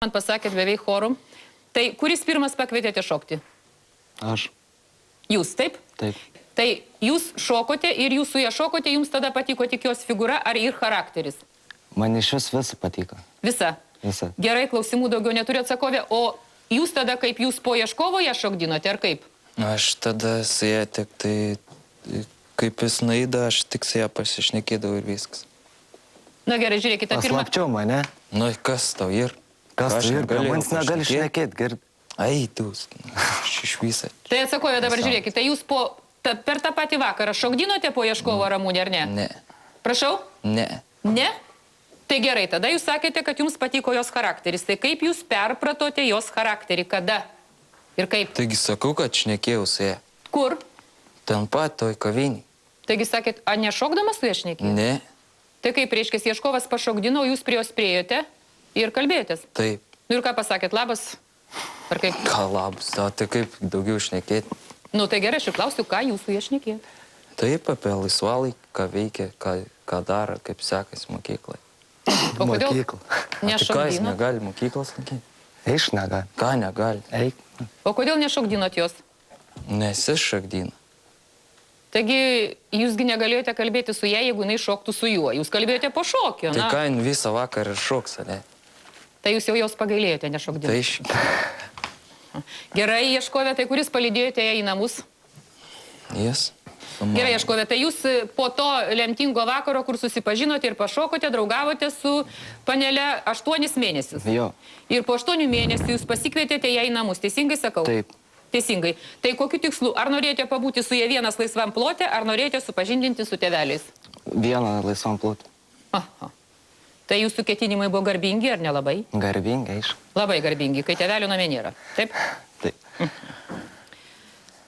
Man pasakėt beveik chorum. Tai kuris pirmas pakvietėte šokti? Aš. Jūs, taip? Taip. Tai jūs šokote ir jūs su ja šokote, jums tada patiko tik jos figūra ar ir charakteris? Man iš vis visa patiko. Visa? Visa. Gerai, klausimų daugiau neturiu atsakovę. O jūs tada kaip jūs po Ieškovo ją šokdinote, ar kaip? Aš tada su ja tik tai, kaip jis naida, aš tik su ja pasišnekėdavau ir viskas. Na gerai, žiūrėkite, pirmą... Paslapčiau mane. Nu, kas tau ir? Kas tu ir? Manis negali šnekėti, girdi. Ai, tu, aš iš visą. Tai atsakovė dabar žiūrėkite, tai jūs per tą patį vakarą šokdinote po Ieškovo Ramunę, ar ne? Ne. Prašau? Ne. Ne? Tai gerai, tada jūs sakėte, kad jums patiko jos charakteris. Tai kaip jūs perpratote jos charakterį? Kada? Ir kaip? Taigi sakau, kad šnekėjau su ja. Kur? Ten pat toj kavinį. Taigi sakėt, a nešokdamas su ja šnekėjai? Ne. Tai kaip, reiškia, Ieškovas pašokdino, jūs prie jos priėjote ir kalbėjotės? Taip. Nu ir ką pasakėt, labas? Ar kaip? Ką labas, tai kaip daugiau šnekėti? Nu tai gerai, aš ir klausiu, ką jūs su ja šnekėjot? Taip, apie laisvalaikį, ką veikia, ką daro, kaip sekasi mokyklai. O kodėl Mokykla. Ką jis nešokdinot? negali mokyklos lankyti? Eik negali. Ką negali? Eik. O kodėl nešokdinot jos? Nes jis šakdina. Taigi, jūsgi negalėjote kalbėti su ja, jeigu jinai šoktų su juo. Jūs kalbėjote po šokio, Tai na. ką jin visą vakarą šoks, ne? Tai jūs jau jos pagailėjote, nešokdinot. Tai iš... Gerai, Ieškovė, tai kuris palydėjote ją į namus? Jis. Gerai, Ieškovė, tai jūs po to lemtingo vakaro, kur susipažinote ir pašokote, draugavote su panele 8 mėnesius. Jo. Ir po 8 mėnesių jūs pasikvietėte ją į namus, teisingai sakau? Taip. Teisingai. Tai kokiu tikslu? Ar norėjote pabūti su ja vienas laisvam plote, ar norėjote supažindinti su tėveliais? Vieną laisvam plotį. Aha. Tai jūsų ketinimai buvo garbingi, ar nelabai? Garbingai, aišku. Labai garbingi, kai tėvelių namie nėra. Taip? Taip.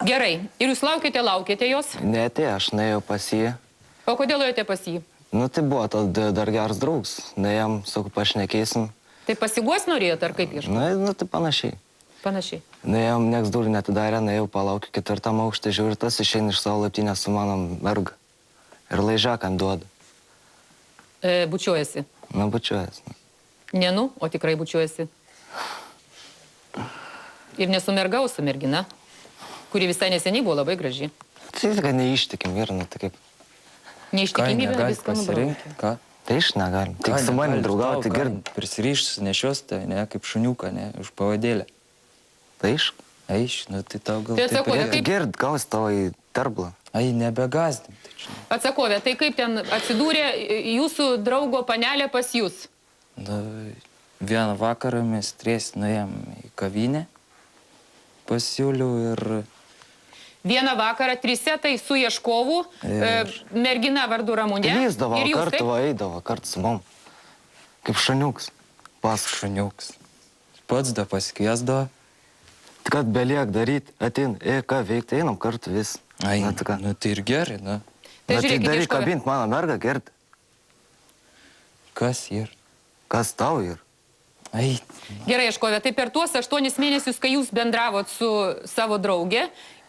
Gerai. Ir jūs laukėte jos? Ne, tai aš nuėjau pas jį. O kodėl ėjote pas jį? Nu, tai buvo dar geras draugs. Nuėjom, sakau, pašnekėsim. Tai pasiguos norėjote, ar kaip ieškoti? Nu, tai panašiai. Panašiai. Nuėjom, nieks durų netidarė, nuėjau, palaukiu 4 aukštą, žiūri, tas išeina iš savo laiptinės su mano merga. Ir laižakam duoda. Bučiuojasi. Nu, bučiuojas. Ne nu, o tikrai bučiuojasi. Ir ne su merga, o su mergina, kuri visai neseniai buvo labai graži. Tai kad neištikim, ir, nu, tai kaip. Neištikimybė viską nubraukė. Ką? Tai iš negalim. Tik su manim draugauti, girdi. Prisirišti, nešios tai, ne, kaip šuniuką, ne, už pavadėlę. Tai iš. Aiš, nu tai tau gal Tai taip atsakovė, reikia. kaip... Gird, gaus tavo į terblą. Ai, nebegazdinti. Atsakovė, tai kaip ten atsidūrė jūsų draugo panelė pas jūs? Nu, vieną vakarą mes tries nuėjom į kavinę, pasiūliau ir... Vieną vakarą trise, tai su Ieškovu, mergina vardu Ramunė. Lysdavo, ir jūs, kartu taip? eidavo, kartu su mum. Kaip šuniuks. Pas. Šuniuks. Pats da pasikviesdavo. Kad beliek daryti, atein, ką veikti, einam kartu vis. Ai, Na, tai ką? nu tai ir gerai, na. Tai Na, tai žiūrėkit, daryk Ieškovė. kabint mano mergą, girdi. Kas ir? Kas tau ir? Ai, Gerai, Ieškovė, tai per tuos 8 mėnesius, kai jūs bendravot su savo draugė,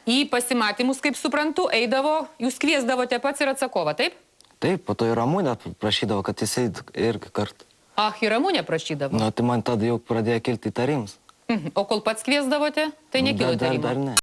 į pasimatymus, kaip suprantu, eidavo, jūs kviesdavote pats ir atsakovą, taip? Taip, po to ir Ramunė prašydavo, kad jis eitų irgi kartu. Ah, ir Ramunė prašydavo. Na, tai man tada jau pradėjo kilti įtarims. O kol pats kviesdavote, tai nekilo Dar įtarimų. ne.